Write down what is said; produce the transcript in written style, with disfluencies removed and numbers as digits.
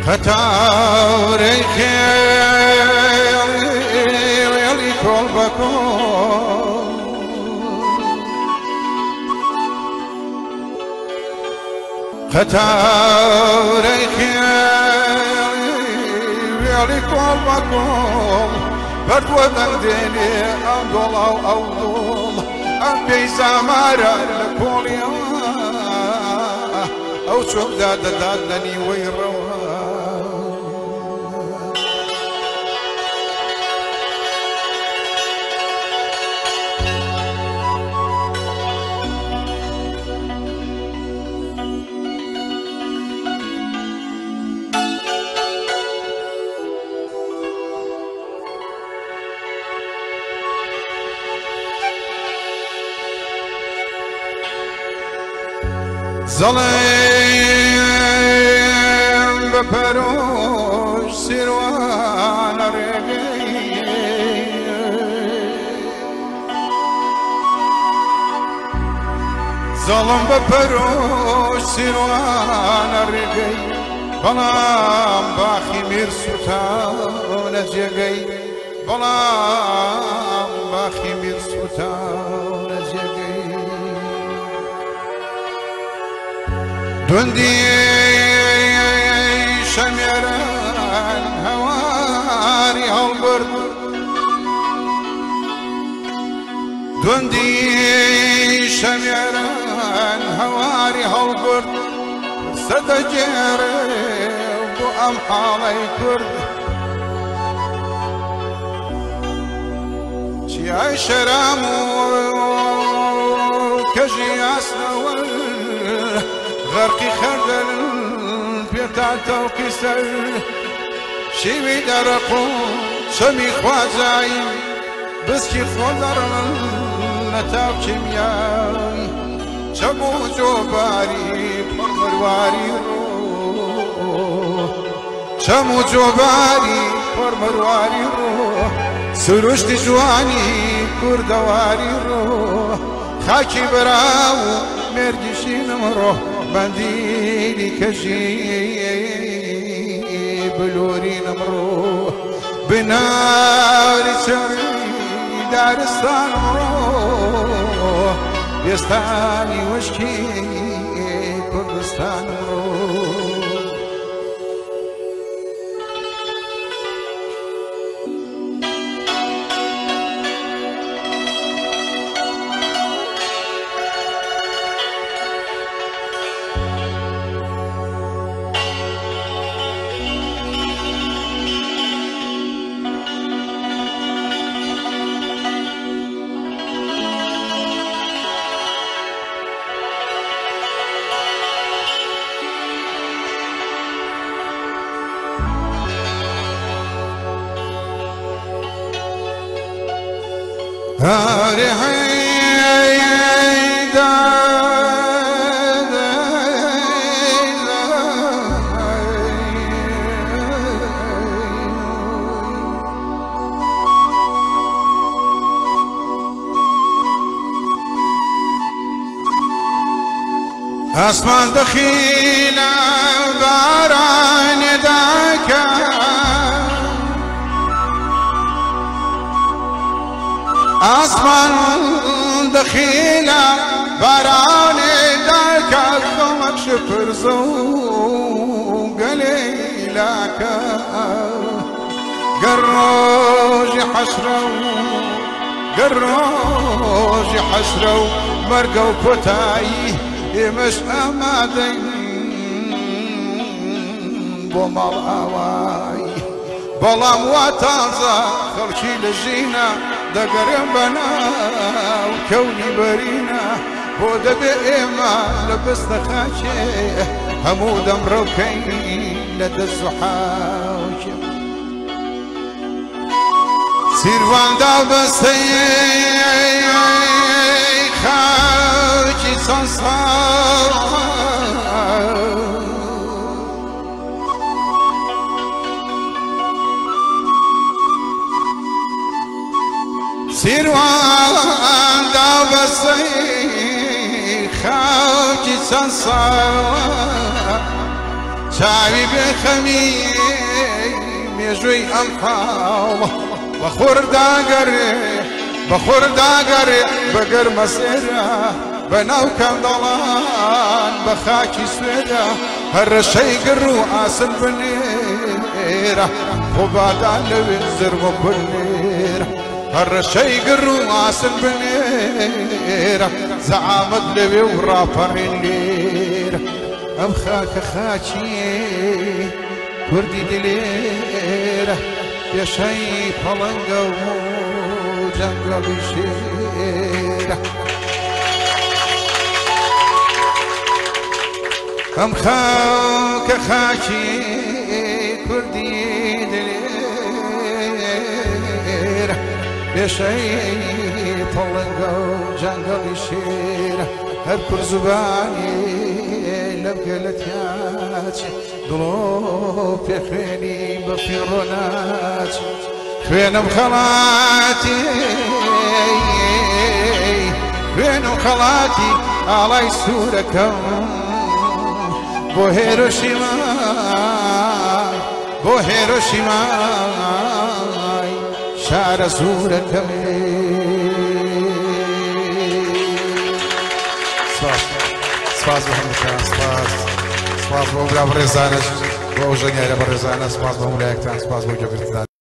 خەتاورەی خێڵی کۆڵ بە کۆڵ خەتاورەی خێڵی کۆڵ بە کۆڵ بەردووە دەنگدێنێ ئەم دۆڵاو ئەو دۆڵ ئەم پێی زامارە لە کۆڵیەوە ئەو چۆکدا دەدات لە نیوەی ڕەوە زەڵێم بە پەرۆش سیروانە ڕێگەی زەڵم بە پەرۆش سیروانە ڕێگەی بەڵام باخی میر سوتاونە جێگەی بەڵام باخی میر سوتاونە جێگەی دوندی شەمێران هەواری هەڵبرد دوندی شەمێران هەواری هەڵبرد سەدەجێرێ بۆ ئەم حاڵەی کورد چیای شەرام و کەژی یاسنەوە غرقی خردل پێتا تەوقی سەر شیوی دەرەق و شەمی خوازایی بسکی خۆدەڕن لە تاو کیمیایی چەم و جۆباری پڕمەرواری ڕۆ چەم و جۆباری پڕمەرواری ڕۆ سروشتی جوانی کوردەواری ڕۆ خاکی بەراو مێردیشی نمڕۆ بەندیلی کەژی بلوری نمڕۆ بناری چەری دارستان ڕۆ بێستانی وشکی کوردستان ڕۆ هاري هيدا اسمان دخيلة باران داكا اسمان دخيلة باران داكا خمك شفرزو قليلاكا قروج حشرو قروج حشرو مرقو كتاي مش امادين بومال اواي بلام واتازا خلشي لجينا دقرم بنا وكوني برينا بودا بإيما لبست خاشي همود امروكين لدى الزحاوش سيروان دابستي خاشي صنصار سیروان دابستي خاشي صنصار چاوی بێخەمی مێژووی ئەم حاڵە بەخۆر داگەڕێ بەگەرمە سێرە بەناو کەندەڵان بە خاکی سوێرە هەر ڕەشەی گر و ئاسن بنێرە خۆبادان لەوێ زرمە بنێرە هەر ڕەشەی گر و ئاسن بنێرە زەعامەت لەوێ و ڕاپەڕێن لێرە ئەم خاکە خاچیێ کوردی دلێرە پێشەی پەڵەنگە و جەنگەڵی شێرە ئەم خاکە خاچی کوردی دلێرە پێشەی پەڵەنگە و جەنگەڵی شێرە هەر کورد زوبانی لەم گەلەتیاچێ دڵۆ پێخوێنی بە فیڕۆ ناچێ خوێنم خەڵاتی خوێنم خەڵاتی ئاڵای سوورەکەم بۆ هێرۆشیمای شارە سوورەکەمێ. سپاس بۆ هەمووتان، سپاس بۆ برا بەڕێزانەش، بۆ ئەو ژەنیارە بەڕێزانە، سپاس بۆ هەموو لایەکتان، سپاس بۆ گوێگرتنان.